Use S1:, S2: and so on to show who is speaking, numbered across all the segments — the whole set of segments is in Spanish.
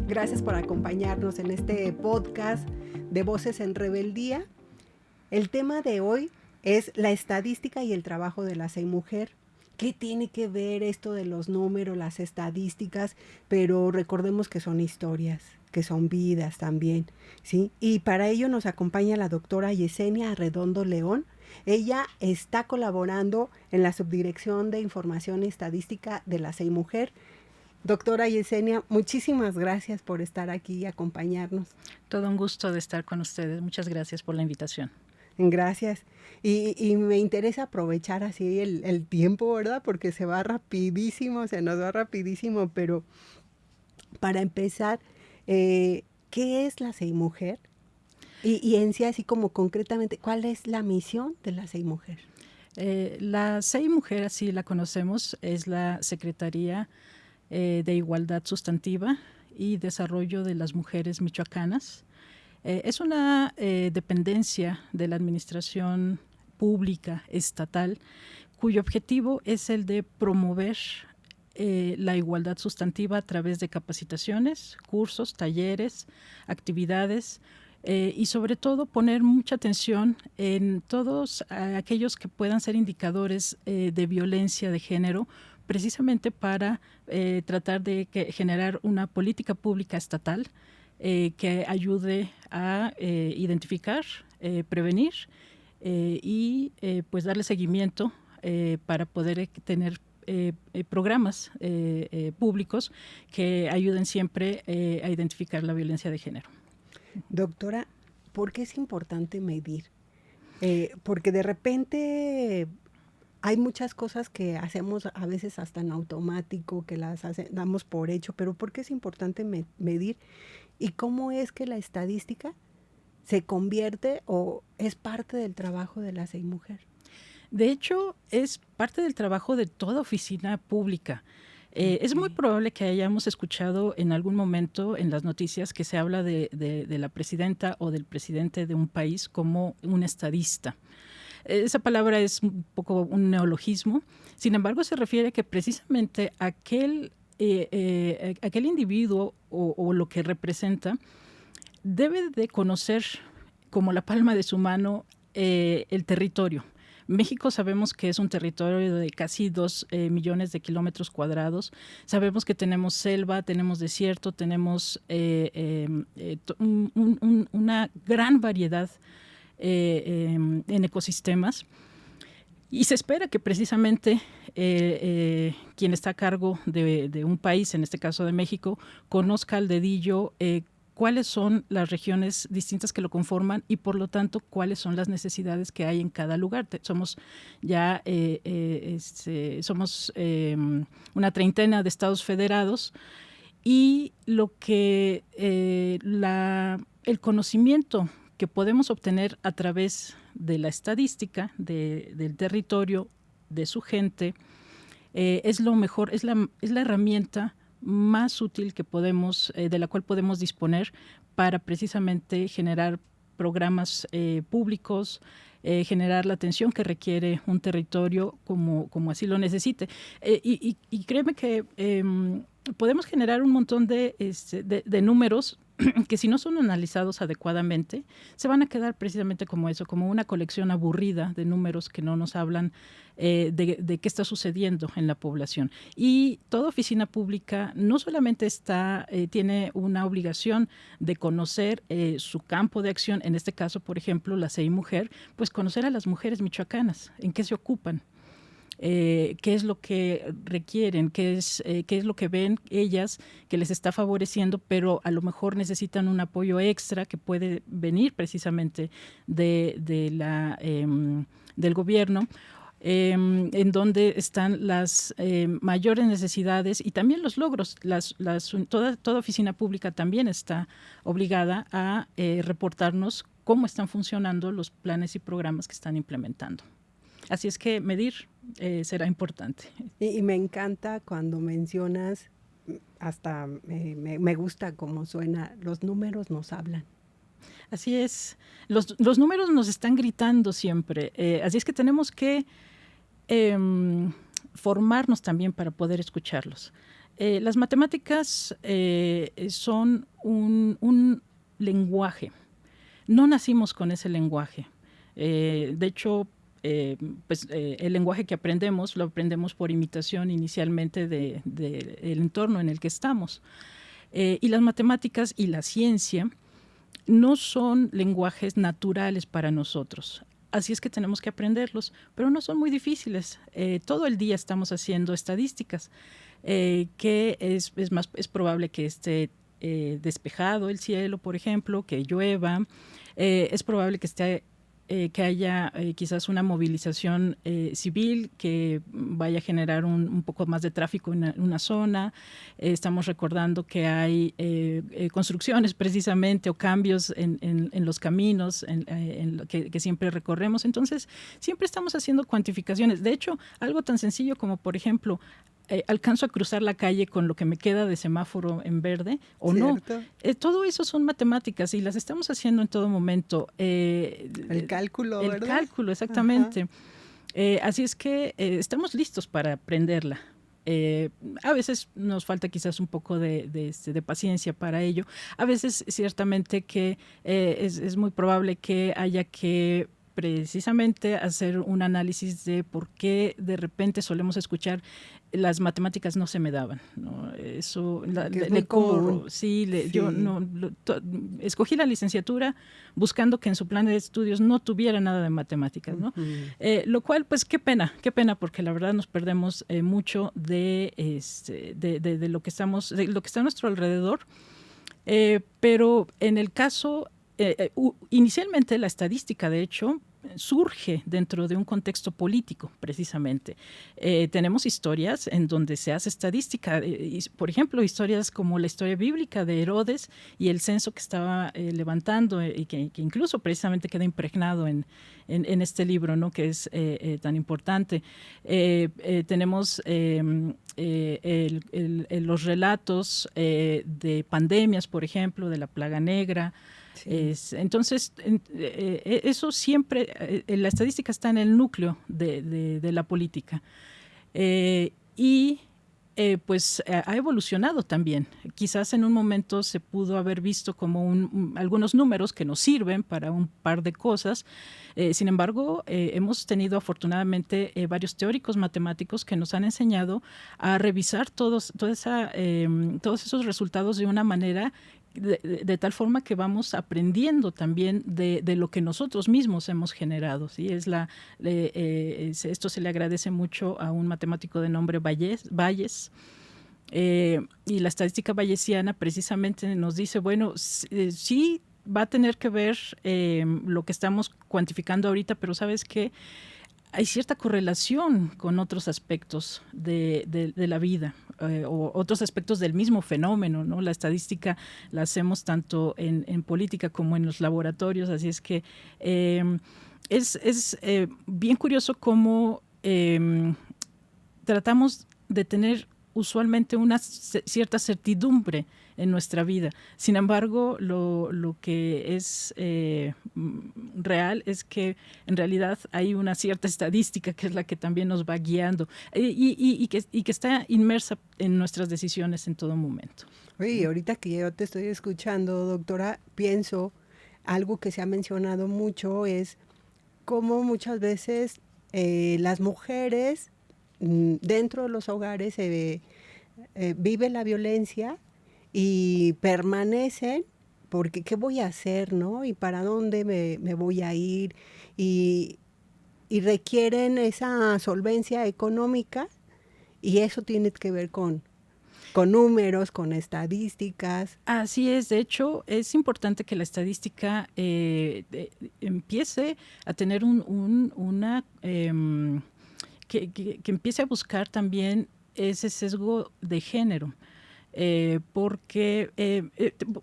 S1: Gracias por acompañarnos en este podcast de Voces en Rebeldía. El tema de hoy es la estadística y el trabajo de la SEIMujer. ¿Qué tiene que ver esto de los números, las estadísticas? Pero recordemos que son historias, que son vidas también, ¿sí? Y para ello nos acompaña la doctora Yesenia Arredondo León. Ella está colaborando en la Subdirección de Información y Estadística de la SEIMujer. Doctora Yesenia, muchísimas gracias por estar aquí y acompañarnos.
S2: Todo un gusto de estar con ustedes. Muchas gracias por la invitación.
S1: Gracias. Y me interesa aprovechar así el tiempo, ¿verdad? Porque se va rapidísimo, se nos va rapidísimo, pero para empezar, ¿qué es la SEIMujer? Y en sí, así como concretamente, ¿cuál es la misión de la SEIMujer?
S2: La SEIMujer, así la conocemos, es la Secretaría de Igualdad Sustantiva y Desarrollo de las Mujeres Michoacanas. Es una dependencia de la Administración Pública Estatal cuyo objetivo es el de promover la igualdad sustantiva a través de capacitaciones, cursos, talleres, actividades y sobre todo poner mucha atención en todos aquellos que puedan ser indicadores de violencia de género, precisamente para tratar de generar una política pública estatal que ayude a identificar, prevenir y pues darle seguimiento para poder tener programas públicos que ayuden siempre a identificar la violencia de género.
S1: Doctora, ¿por qué es importante medir? Porque de repente hay muchas cosas que hacemos a veces hasta en automático, que damos por hecho, pero ¿por qué es importante medir? ¿Y cómo es que la estadística se convierte o es parte del trabajo de la SEIMujer?
S2: De hecho, es parte del trabajo de toda oficina pública. Es muy probable que hayamos escuchado en algún momento en las noticias que se habla de la presidenta o del presidente de un país como un estadista. Esa palabra es un poco un neologismo, sin embargo se refiere a que precisamente aquel individuo o lo que representa debe de conocer como la palma de su mano el territorio. México sabemos que es un territorio de casi 2 millones de kilómetros cuadrados. Sabemos que tenemos selva, tenemos desierto, tenemos una gran variedad en ecosistemas. Y se espera que precisamente quien está a cargo de un país, en este caso de México, conozca al dedillo cuáles son las regiones distintas que lo conforman y por lo tanto cuáles son las necesidades que hay en cada lugar. Somos ya una treintena de estados federados y lo que el conocimiento que podemos obtener a través de la estadística del territorio, de su gente, es lo mejor, es la herramienta más útil que podemos, de la cual podemos disponer para precisamente generar programas públicos, generar la atención que requiere un territorio como así lo necesite. Y créeme que podemos generar un montón de números que si no son analizados adecuadamente, se van a quedar precisamente como eso, como una colección aburrida de números que no nos hablan de qué está sucediendo en la población. Y toda oficina pública no solamente tiene una obligación de conocer su campo de acción, en este caso, por ejemplo, la SEIMujer, pues conocer a las mujeres michoacanas, en qué se ocupan. Qué es lo que requieren, qué es lo que ven ellas que les está favoreciendo, pero a lo mejor necesitan un apoyo extra que puede venir precisamente del gobierno, en donde están las mayores necesidades y también los logros. Toda oficina pública también está obligada a reportarnos cómo están funcionando los planes y programas que están implementando. Así es que medir será importante.
S1: Y me encanta cuando mencionas, hasta me gusta cómo suena, los números nos hablan.
S2: Así es, los números nos están gritando siempre, así es que tenemos que formarnos también para poder escucharlos. Las matemáticas son un lenguaje. No nacimos con ese lenguaje. De hecho, el lenguaje que aprendemos lo aprendemos por imitación inicialmente del entorno en el que estamos. Y las matemáticas y la ciencia no son lenguajes naturales para nosotros. Así es que tenemos que aprenderlos, pero no son muy difíciles. Todo el día estamos haciendo estadísticas, que es probable que esté despejado el cielo, por ejemplo, que llueva. Es probable que haya quizás una movilización civil que vaya a generar un poco más de tráfico en una zona. Estamos recordando que hay construcciones precisamente o cambios en los caminos que siempre recorremos. Entonces, siempre estamos haciendo cuantificaciones. De hecho, algo tan sencillo como, por ejemplo, alcanzo a cruzar la calle con lo que me queda de semáforo en verde o
S1: ¿cierto?
S2: no. Todo eso son matemáticas y las estamos haciendo en todo momento.
S1: El cálculo,
S2: El
S1: ¿verdad?
S2: cálculo, exactamente. Así es que estamos listos para aprenderla. A veces nos falta quizás un poco de paciencia para ello. A veces ciertamente que es muy probable que haya que precisamente hacer un análisis de por qué de repente solemos escuchar las matemáticas no se me daban, ¿no? Eso
S1: Que es muy común.
S2: sí,
S1: Sí.
S2: yo no escogí la licenciatura buscando que en su plan de estudios no tuviera nada de matemáticas, ¿no? Lo cual, pues qué pena, porque la verdad nos perdemos mucho de lo que estamos, de lo que está a nuestro alrededor. Pero en el caso, inicialmente la estadística, de hecho, surge dentro de un contexto político, precisamente. Tenemos historias en donde se hace estadística, por ejemplo, historias como la historia bíblica de Herodes y el censo que estaba levantando y que incluso precisamente queda impregnado en este libro, ¿no? Que es tan importante. Tenemos los relatos de pandemias, por ejemplo, de la plaga negra. Sí. Entonces, eso siempre, la estadística está en el núcleo de la política. Pues ha evolucionado también. Quizás en un momento se pudo haber visto como algunos números que nos sirven para un par de cosas. Sin embargo, hemos tenido afortunadamente varios teóricos matemáticos que nos han enseñado a revisar todos esos resultados de una manera de tal forma que vamos aprendiendo también de lo que nosotros mismos hemos generado, ¿sí? Esto se le agradece mucho a un matemático de nombre Bayes. Y la estadística bayesiana precisamente nos dice, bueno, sí va a tener que ver lo que estamos cuantificando ahorita, pero ¿sabes qué? Hay cierta correlación con otros aspectos de la vida o otros aspectos del mismo fenómeno, ¿no? La estadística la hacemos tanto en política como en los laboratorios, así es que es bien curioso cómo tratamos de tener usualmente una cierta certidumbre en nuestra vida. Sin embargo, lo que es real es que en realidad hay una cierta estadística que es la que también nos va guiando y que está inmersa en nuestras decisiones en todo momento.
S1: Oye, ahorita que yo te estoy escuchando, doctora, pienso algo que se ha mencionado mucho es cómo muchas veces las mujeres dentro de los hogares vive la violencia y permanecen porque ¿qué voy a hacer, no? ¿Y para dónde me voy a ir? Y requieren esa solvencia económica y eso tiene que ver con números, con estadísticas.
S2: Así es, de hecho, es importante que la estadística empiece a tener que empiece a buscar también ese sesgo de género. Porque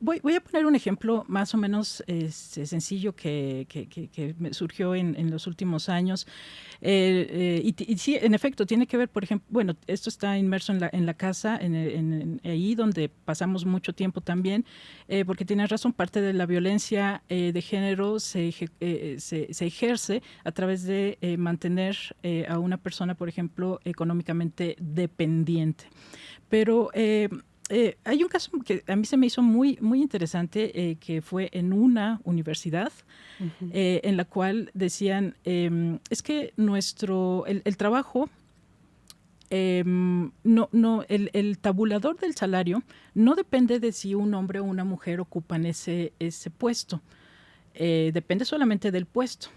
S2: voy a poner un ejemplo más o menos sencillo que me surgió en los últimos años. Y sí, en efecto, tiene que ver, por ejemplo, bueno, esto está inmerso en la casa, ahí donde pasamos mucho tiempo también, porque tienes razón, parte de la violencia de género se ejerce a través de mantener a una persona, por ejemplo, económicamente dependiente. Pero hay un caso que a mí se me hizo muy, muy interesante, que fue en una universidad, en la cual decían, es que el trabajo, el tabulador del salario no depende de si un hombre o una mujer ocupan ese puesto, depende solamente del puesto.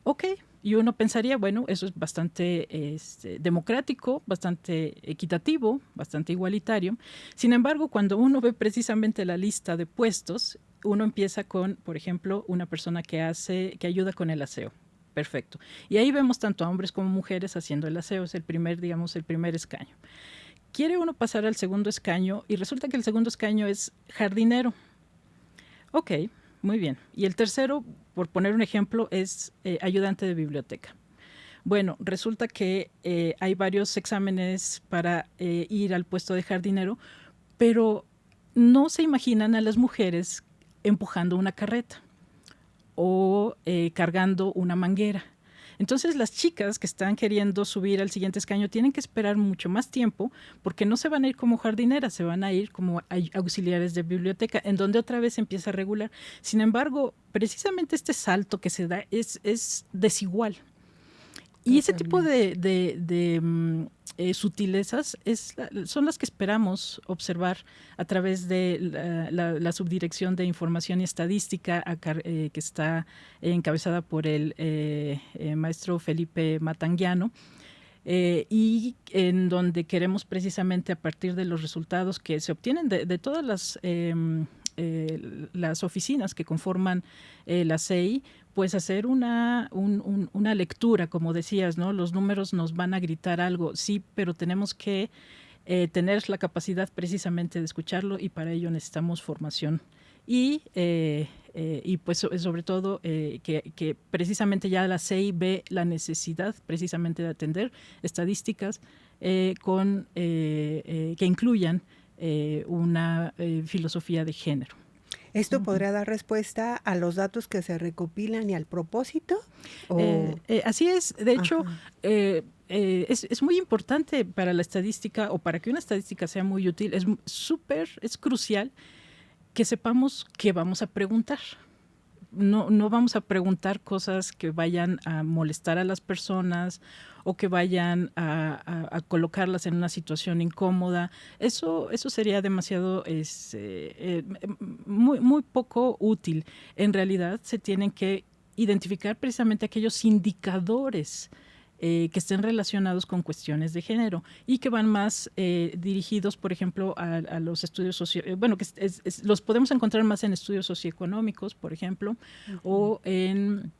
S2: Ok, y uno pensaría, bueno, eso es bastante democrático, bastante equitativo, bastante igualitario. Sin embargo, cuando uno ve precisamente la lista de puestos, uno empieza con, por ejemplo, una persona que ayuda con el aseo. Perfecto. Y ahí vemos tanto a hombres como mujeres haciendo el aseo, es el primer escaño. Quiere uno pasar al segundo escaño y resulta que el segundo escaño es jardinero. Ok, muy bien. Y el tercero, por poner un ejemplo, es ayudante de biblioteca. Bueno, resulta que hay varios exámenes para ir al puesto de jardinero, pero no se imaginan a las mujeres empujando una carreta o cargando una manguera. Entonces las chicas que están queriendo subir al siguiente escaño tienen que esperar mucho más tiempo porque no se van a ir como jardineras, se van a ir como auxiliares de biblioteca, en donde otra vez empieza a regular. Sin embargo, precisamente este salto que se da es desigual. Y ese tipo de sutilezas son las que esperamos observar a través de la Subdirección de Información y Estadística, que está encabezada por el maestro Felipe Matanguiano, y en donde queremos precisamente, a partir de los resultados que se obtienen de todas las oficinas que conforman la CEI, pues hacer una lectura, como decías, ¿no? Los números nos van a gritar algo, sí, pero tenemos que tener la capacidad precisamente de escucharlo, y para ello necesitamos formación. Y pues sobre todo que precisamente ya la CEI ve la necesidad precisamente de atender estadísticas que incluyan una filosofía de género.
S1: ¿Esto podría dar respuesta a los datos que se recopilan y al propósito?
S2: Así es. De hecho, es muy importante para la estadística, o para que una estadística sea muy útil, es crucial que sepamos qué vamos a preguntar. No vamos a preguntar cosas que vayan a molestar a las personas o que vayan a colocarlas en una situación incómoda. Eso sería demasiado, muy poco útil. En realidad se tienen que identificar precisamente aquellos indicadores que estén relacionados con cuestiones de género y que van más dirigidos, por ejemplo, a los estudios los podemos encontrar más en estudios socioeconómicos, por ejemplo, o en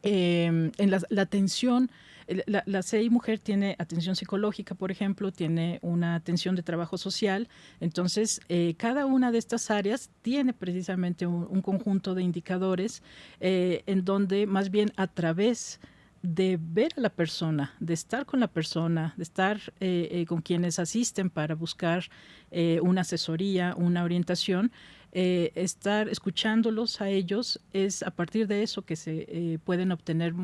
S2: la atención. La CEI Mujer tiene atención psicológica, por ejemplo, tiene una atención de trabajo social. Entonces, cada una de estas áreas tiene precisamente un conjunto de indicadores en donde más bien a través de ver a la persona, de estar con la persona, de estar con quienes asisten para buscar una asesoría, una orientación, estar escuchándolos a ellos, es a partir de eso que se pueden obtener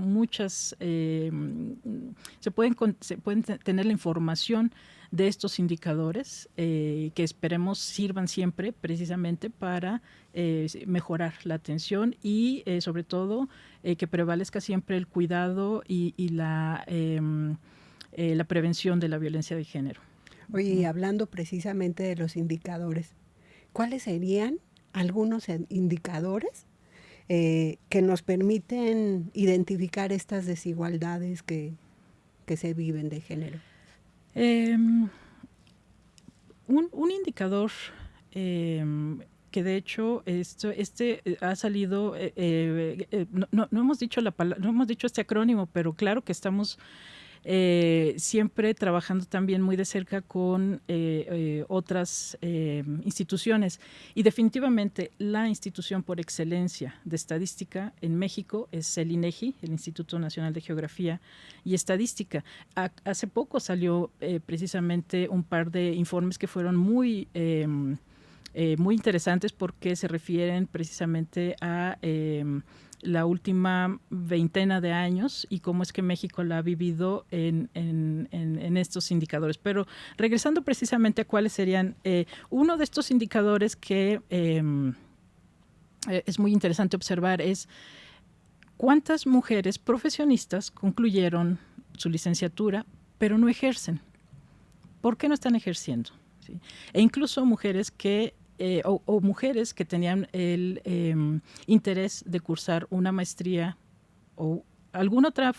S2: se pueden tener la información de estos indicadores que esperemos sirvan siempre precisamente para mejorar la atención y sobre todo que prevalezca siempre el cuidado y la prevención de la violencia de género.
S1: Oye, hablando precisamente de los indicadores, ¿cuáles serían algunos indicadores que nos permiten identificar estas desigualdades que se viven de género?
S2: Un indicador que de hecho ha salido, no hemos dicho no hemos dicho este acrónimo, pero claro que estamos siempre trabajando también muy de cerca con otras instituciones, y definitivamente la institución por excelencia de estadística en México es el INEGI, el Instituto Nacional de Geografía y Estadística. Hace poco salió precisamente un par de informes que fueron muy interesantes porque se refieren precisamente a la última veintena de años y cómo es que México la ha vivido en estos indicadores. Pero regresando precisamente a cuáles serían uno de estos indicadores que es muy interesante observar es cuántas mujeres profesionistas concluyeron su licenciatura pero no ejercen. ¿Por qué no están ejerciendo? ¿Sí? E incluso mujeres que o mujeres que tenían el interés de cursar una maestría o alguna otra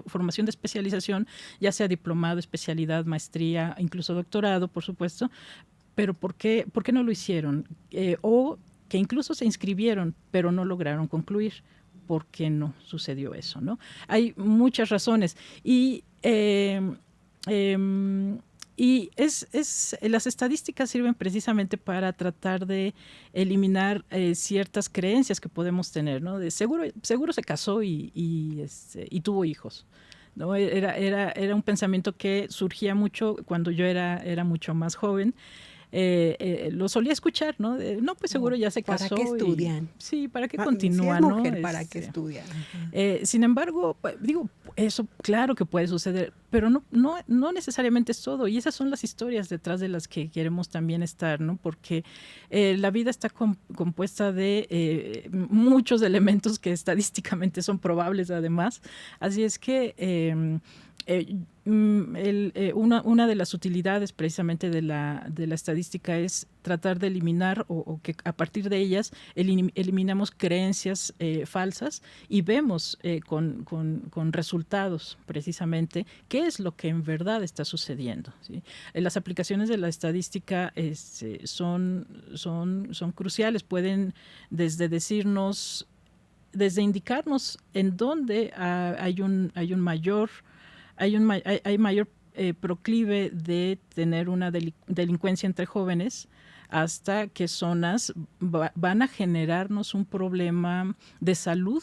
S2: formación de especialización, ya sea diplomado, especialidad, maestría, incluso doctorado, por supuesto, pero ¿por qué no lo hicieron? O que incluso se inscribieron, pero no lograron concluir. ¿Por qué no sucedió eso? ¿No? Hay muchas razones. Y las estadísticas sirven precisamente para tratar de eliminar ciertas creencias que podemos tener, ¿no? De seguro se casó y tuvo hijos, ¿no? Era un pensamiento que surgía mucho cuando yo era mucho más joven. Lo solía escuchar, ¿no? No, pues seguro ya se casó.
S1: ¿Para qué estudian?
S2: Sí, ¿para qué continúan?
S1: Si es mujer,
S2: ¿no?
S1: ¿para qué estudian?
S2: Sin embargo, digo, eso claro que puede suceder, pero no necesariamente es todo. Y esas son las historias detrás de las que queremos también estar, ¿no? Porque la vida está compuesta de muchos elementos que estadísticamente son probables además. Así es que una de las utilidades precisamente de la estadística es tratar de eliminar o que a partir de ellas eliminamos creencias falsas y vemos con resultados precisamente qué es lo que en verdad está sucediendo, ¿sí? Las aplicaciones de la estadística son cruciales, pueden desde indicarnos en dónde hay mayor proclive de tener una delincuencia entre jóvenes, hasta qué zonas van a generarnos un problema de salud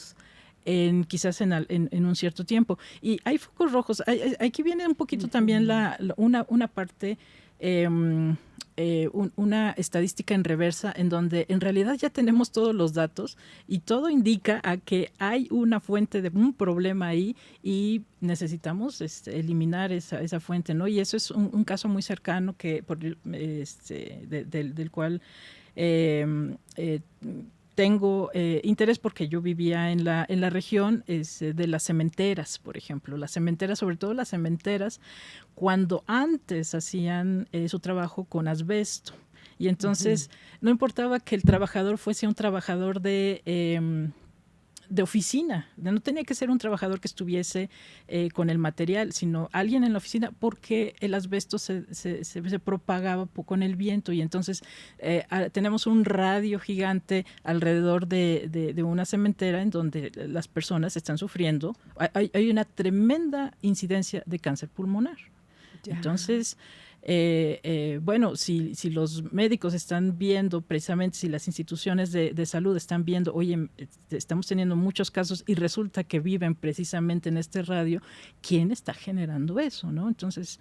S2: quizás en un cierto tiempo. Y hay focos rojos. Aquí viene un poquito también una parte, una estadística en reversa, en donde en realidad ya tenemos todos los datos y todo indica a que hay una fuente de un problema ahí y necesitamos eliminar esa fuente, ¿no? Y eso es un caso muy cercano del cual tengo interés porque yo vivía en la región de las cementeras, por ejemplo. Las cementeras, sobre todo las cementeras, cuando antes hacían su trabajo con asbesto. Y entonces no importaba que el trabajador fuese un trabajador de oficina, no tenía que ser un trabajador que estuviese con el material, sino alguien en la oficina, porque el asbesto se propagaba con el viento y entonces tenemos un radio gigante alrededor de una cementera en donde las personas están sufriendo. Hay una tremenda incidencia de cáncer pulmonar. Ya. Entonces, bueno, si los médicos están viendo precisamente, si las instituciones de salud están viendo, oye, estamos teniendo muchos casos y resulta que viven precisamente en este radio, ¿quién está generando eso, no? Entonces,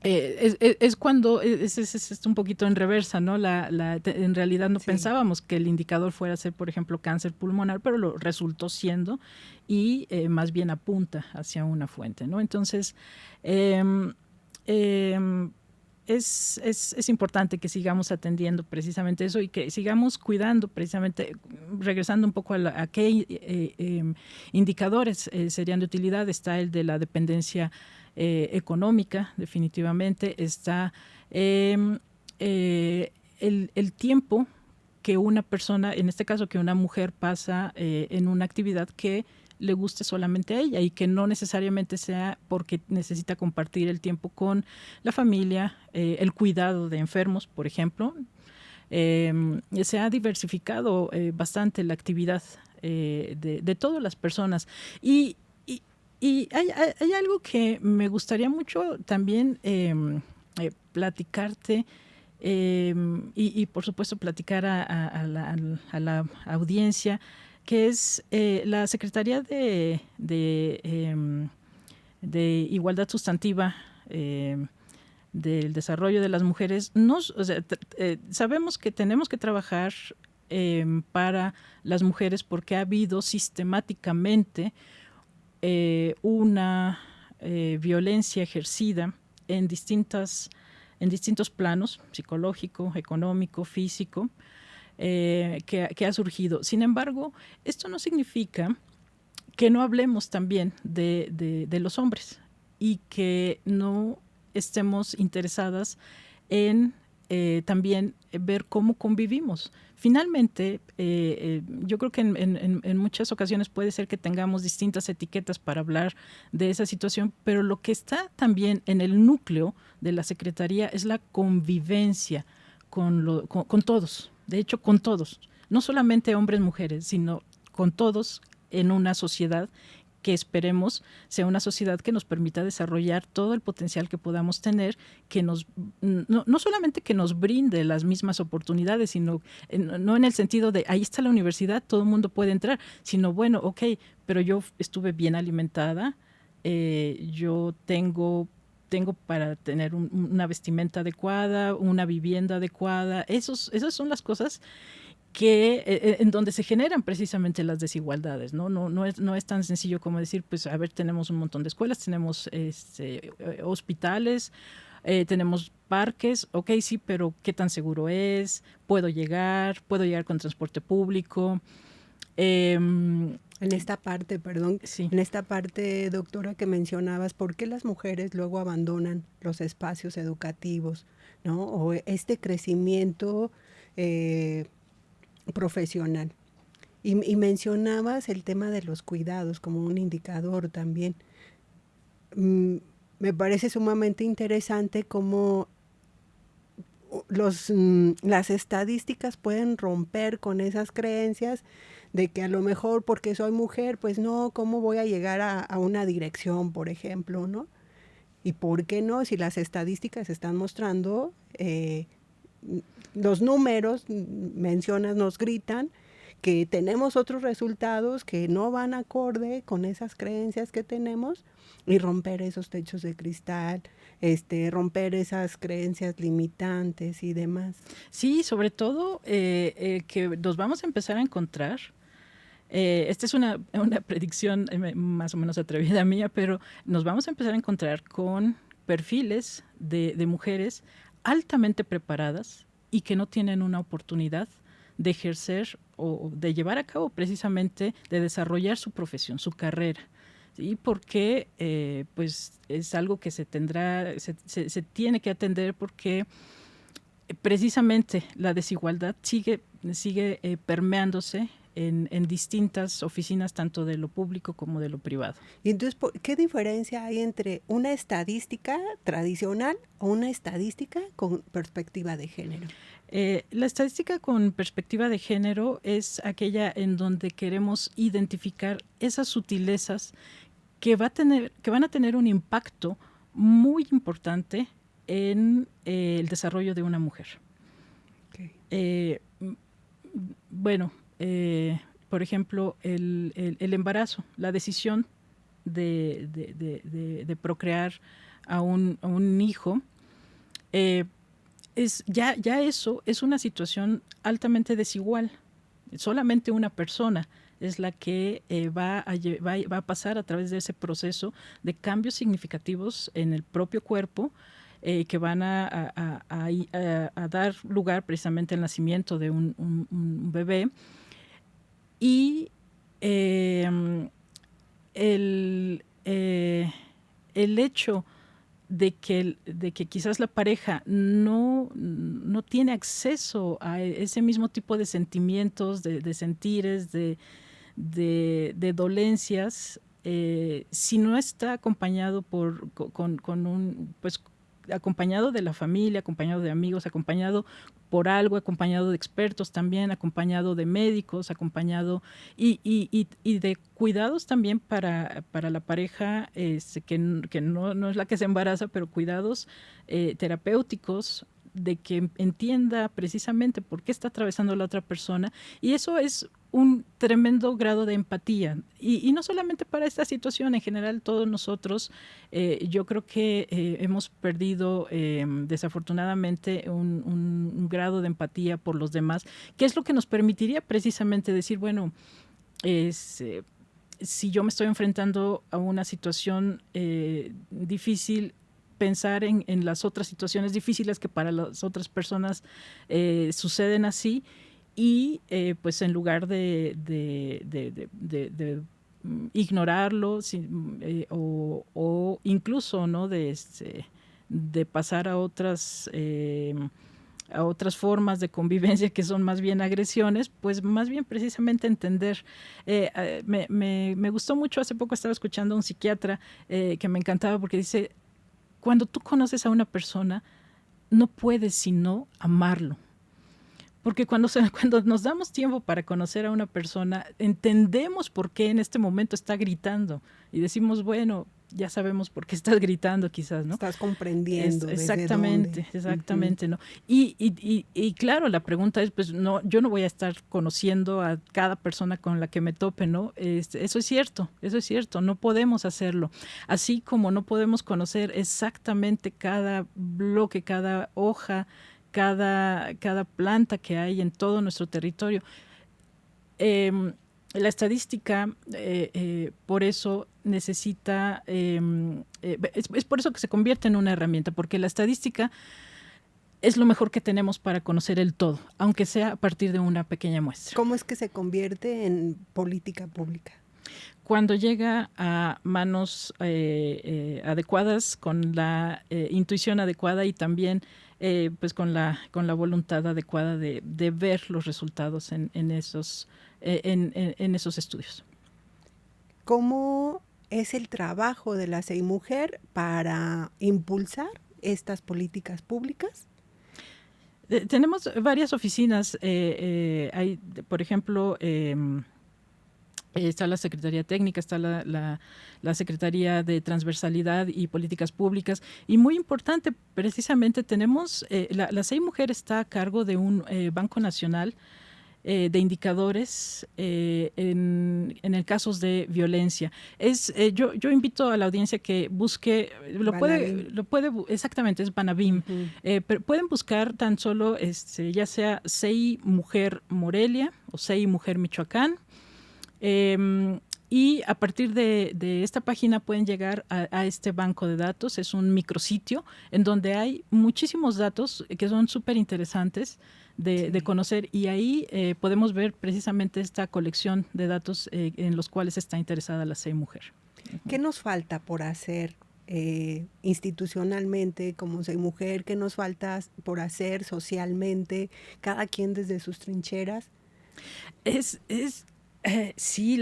S2: es cuando es un poquito en reversa, ¿no? En realidad no pensábamos que el indicador fuera a ser, por ejemplo, cáncer pulmonar, pero lo resultó siendo y más bien apunta hacia una fuente, ¿no? Entonces, es importante que sigamos atendiendo precisamente eso y que sigamos cuidando precisamente, regresando un poco a qué indicadores serían de utilidad. Está el de la dependencia económica, definitivamente. Está el tiempo que una persona, en este caso que una mujer pasa en una actividad que le guste solamente a ella y que no necesariamente sea porque necesita compartir el tiempo con la familia, el cuidado de enfermos, por ejemplo. Se ha diversificado bastante la actividad de todas las personas y hay algo que me gustaría mucho también platicarte y por supuesto platicar a la audiencia, que es la Secretaría de Igualdad Sustantiva del Desarrollo de las Mujeres. Sabemos que tenemos que trabajar para las mujeres porque ha habido sistemáticamente una violencia ejercida en distintos planos, psicológico, económico, físico, que ha surgido. Sin embargo, esto no significa que no hablemos también de los hombres y que no estemos interesadas en también ver cómo convivimos. Finalmente, yo creo que en muchas ocasiones puede ser que tengamos distintas etiquetas para hablar de esa situación, pero lo que está también en el núcleo de la Secretaría es la convivencia con todos, de hecho con todos, no solamente hombres, mujeres, sino con todos en una sociedad que esperemos sea una sociedad que nos permita desarrollar todo el potencial que podamos tener, que no solamente que nos brinde las mismas oportunidades, sino no en el sentido de ahí está la universidad, todo el mundo puede entrar, sino bueno, ok, pero yo estuve bien alimentada, yo tengo para tener una vestimenta adecuada, una vivienda adecuada, esas son las cosas que en donde se generan precisamente las desigualdades, ¿no? No es tan sencillo como decir, pues, a ver, tenemos un montón de escuelas, tenemos hospitales, tenemos parques, ok, sí, pero ¿qué tan seguro es? ¿Puedo llegar con transporte público?
S1: En esta parte,
S2: Sí.
S1: en esta parte, doctora, que mencionabas, ¿por qué las mujeres luego abandonan los espacios educativos, ¿no? O este crecimiento profesional. Y mencionabas el tema de los cuidados como un indicador también. Me parece sumamente interesante cómo las estadísticas pueden romper con esas creencias de que a lo mejor porque soy mujer, pues no, ¿cómo voy a llegar a una dirección, por ejemplo, ¿no? ¿Y por qué no? Si las estadísticas están mostrando, los números, mencionas, nos gritan que tenemos otros resultados que no van acorde con esas creencias que tenemos, y romper esos techos de cristal, romper esas creencias limitantes y demás.
S2: Sí, sobre todo que nos vamos a empezar a encontrar. Esta es una predicción más o menos atrevida mía, pero nos vamos a empezar a encontrar con perfiles de mujeres altamente preparadas y que no tienen una oportunidad de ejercer o de llevar a cabo precisamente, de desarrollar su profesión, su carrera. ¿Sí? Porque pues es algo que se tiene que atender porque precisamente la desigualdad sigue permeándose en distintas oficinas, tanto de lo público como de lo privado.
S1: Y entonces, ¿qué diferencia hay entre una estadística tradicional o una estadística con perspectiva de género?
S2: La estadística con perspectiva de género es aquella en donde queremos identificar esas sutilezas que van a tener un impacto muy importante en el desarrollo de una mujer.
S1: Okay.
S2: Bueno, por ejemplo, el embarazo, la decisión de procrear a un hijo, ya eso es una situación altamente desigual. Solamente una persona es la que va a pasar a través de ese proceso de cambios significativos en el propio cuerpo, que van a dar lugar precisamente al nacimiento de un bebé. Y el hecho de que quizás la pareja no tiene acceso a ese mismo tipo de sentimientos, de sentires, de dolencias, si no está acompañado acompañado de la familia, acompañado de amigos, acompañado por algo, acompañado de expertos también, acompañado de médicos, acompañado y de cuidados también para la pareja, que no es la que se embaraza, pero cuidados terapéuticos de que entienda precisamente por qué está atravesando la otra persona, y eso es un tremendo grado de empatía, y no solamente para esta situación, en general todos nosotros, yo creo que hemos perdido desafortunadamente un grado de empatía por los demás, que es lo que nos permitiría precisamente decir, bueno, si yo me estoy enfrentando a una situación difícil, pensar en las otras situaciones difíciles que para las otras personas suceden así, y pues en lugar de ignorarlo o incluso, ¿no?, de pasar a otras formas de convivencia que son más bien agresiones, pues más bien precisamente entender. Me gustó mucho, hace poco estaba escuchando a un psiquiatra que me encantaba, porque dice, cuando tú conoces a una persona, no puedes sino amarlo. Porque cuando nos damos tiempo para conocer a una persona, entendemos por qué en este momento está gritando y decimos, bueno, ya sabemos por qué estás gritando quizás, ¿no?
S1: Estás comprendiendo
S2: exactamente, exactamente, ¿no? Y claro, la pregunta es, pues no, yo no voy a estar conociendo a cada persona con la que me tope, ¿no? Eso es cierto, no podemos hacerlo. Así como no podemos conocer exactamente cada bloque, cada hoja, cada planta que hay en todo nuestro territorio. La estadística, por eso necesita, es por eso que se convierte en una herramienta, porque la estadística es lo mejor que tenemos para conocer el todo, aunque sea a partir de una pequeña muestra.
S1: ¿Cómo es que se convierte en política pública?
S2: Cuando llega a manos adecuadas, con la intuición adecuada, y también pues con la voluntad adecuada de ver los resultados en esos estudios.
S1: ¿Cómo es el trabajo de la SEIMujer para impulsar estas políticas públicas?
S2: Tenemos varias oficinas. Hay, por ejemplo, está la Secretaría Técnica, está la Secretaría de Transversalidad y Políticas Públicas, y muy importante, precisamente tenemos, la SEIMujer está a cargo de un Banco Nacional de indicadores en el casos de violencia. Yo invito a la audiencia que busque, lo puede exactamente, es Banabim. Pero pueden buscar tan solo ya sea SEIMujer Morelia o SEIMujer Michoacán. Y a partir de esta página pueden llegar a este banco de datos. Es un micrositio en donde hay muchísimos datos que son súper interesantes de conocer, y ahí podemos ver precisamente esta colección de datos en los cuales está interesada la SEIMujer.
S1: ¿Qué nos falta por hacer institucionalmente como SEIMujer? ¿Qué nos falta por hacer socialmente, cada quien desde sus trincheras?
S2: Sí,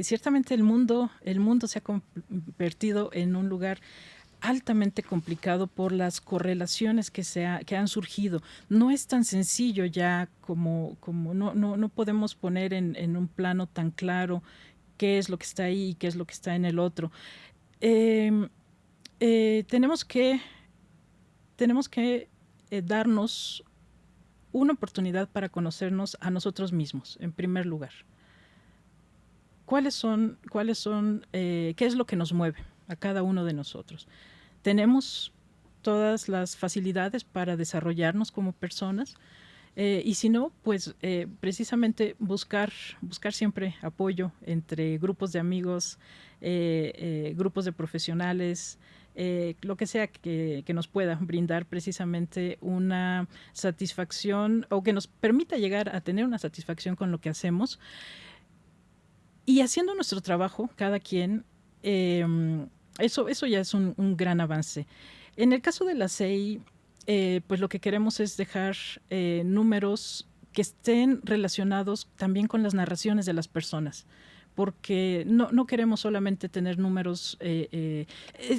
S2: ciertamente el mundo se ha convertido en un lugar altamente complicado por las correlaciones que han surgido. No es tan sencillo ya como no podemos poner en un plano tan claro qué es lo que está ahí y qué es lo que está en el otro. Tenemos que darnos una oportunidad para conocernos a nosotros mismos, en primer lugar. ¿Qué es lo que nos mueve a cada uno de nosotros? Tenemos todas las facilidades para desarrollarnos como personas, y si no, pues precisamente buscar siempre apoyo entre grupos de amigos, grupos de profesionales, lo que sea que nos pueda brindar precisamente una satisfacción, o que nos permita llegar a tener una satisfacción con lo que hacemos. Y haciendo nuestro trabajo, cada quien, eso ya es un gran avance. En el caso de la SEI, pues lo que queremos es dejar números que estén relacionados también con las narraciones de las personas, porque no queremos solamente tener números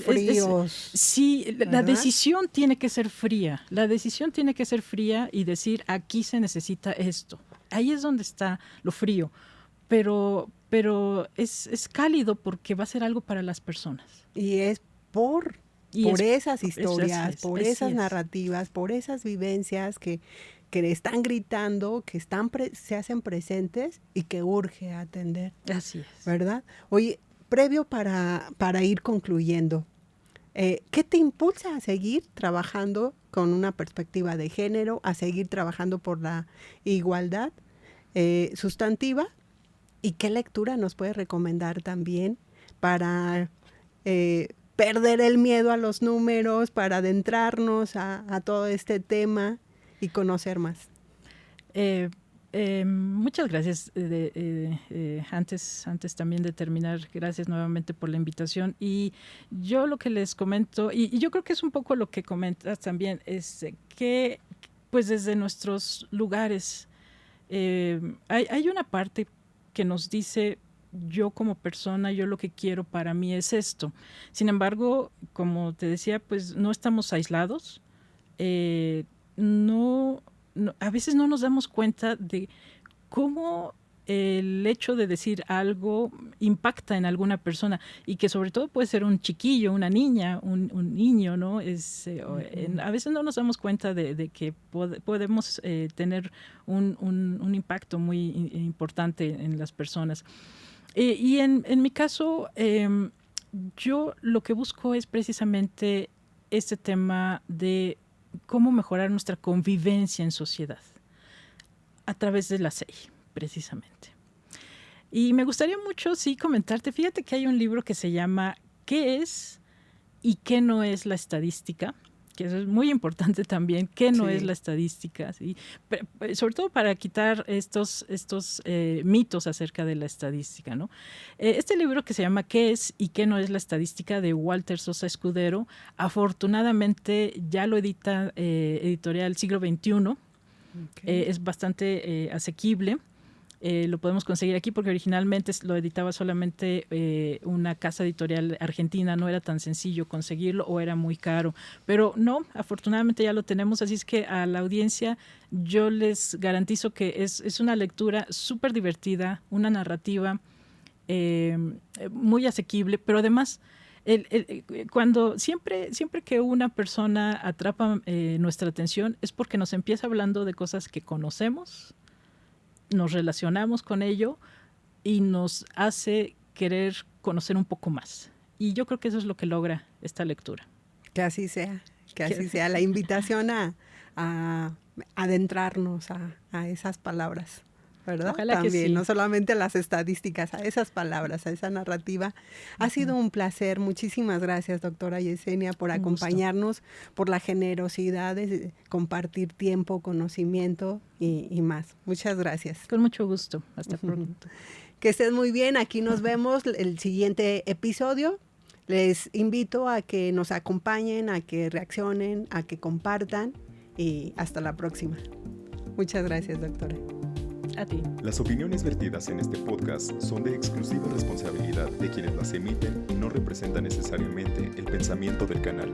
S1: fríos.
S2: Sí, la decisión tiene que ser fría. La decisión tiene que ser fría y decir, aquí se necesita esto. Ahí es donde está lo frío. Pero es cálido porque va a ser algo para las personas.
S1: Y es por por esas historias,
S2: así es,
S1: por
S2: así
S1: esas
S2: es.
S1: narrativas, por esas vivencias que están gritando, que se hacen presentes y que urge atender,
S2: Así es.
S1: ¿verdad? Oye, previo para ir concluyendo, ¿qué te impulsa a seguir trabajando con una perspectiva de género, a seguir trabajando por la igualdad sustantiva? ¿Y qué lectura nos puede recomendar también para perder el miedo a los números, para adentrarnos a todo este tema y conocer más?
S2: Muchas gracias. Antes también de terminar, gracias nuevamente por la invitación. Y yo lo que les comento, y yo creo que es un poco lo que comentas también, es que pues desde nuestros lugares hay una parte que nos dice: yo como persona, yo lo que quiero para mí es esto. Sin embargo, como te decía, pues no estamos aislados. No, a veces no nos damos cuenta de cómo el hecho de decir algo impacta en alguna persona, y que sobre todo puede ser un chiquillo, una niña, un niño, ¿no? A veces no nos damos cuenta de que podemos tener un impacto muy importante en las personas. Y en mi caso, yo lo que busco es precisamente este tema de cómo mejorar nuestra convivencia en sociedad a través de la SEI, precisamente. Y me gustaría mucho, sí, comentarte, fíjate que hay un libro que se llama ¿Qué es y qué no es la estadística? Que eso es muy importante también, qué no es la estadística, ¿sí? Sobre todo para quitar estos mitos acerca de la estadística, ¿no? Este libro que se llama ¿Qué es y qué no es la estadística?, de Walter Sosa Escudero, afortunadamente ya lo edita Editorial Siglo XXI. Es bastante asequible. Lo podemos conseguir aquí porque originalmente lo editaba solamente una casa editorial argentina. No era tan sencillo conseguirlo o era muy caro, pero no, afortunadamente ya lo tenemos, así es que a la audiencia yo les garantizo que es una lectura súper divertida, una narrativa muy asequible, pero además cuando siempre que una persona atrapa nuestra atención es porque nos empieza hablando de cosas que conocemos, nos relacionamos con ello y nos hace querer conocer un poco más. Y yo creo que eso es lo que logra esta lectura.
S1: Que así sea, la invitación a adentrarnos a esas palabras, ¿verdad?
S2: Ojalá
S1: también,
S2: que sí.
S1: No solamente a las estadísticas, a esas palabras, a esa narrativa. Ha sido un placer. Muchísimas gracias, doctora Yesenia, por acompañarnos, por la generosidad de compartir tiempo, conocimiento y más. Muchas gracias.
S2: Con mucho gusto. Hasta pronto.
S1: Que estés muy bien. Aquí nos vemos el siguiente episodio. Les invito a que nos acompañen, a que reaccionen, a que compartan y hasta la próxima. Muchas gracias, doctora.
S2: A ti.
S3: Las opiniones vertidas en este podcast son de exclusiva responsabilidad de quienes las emiten y no representan necesariamente el pensamiento del canal.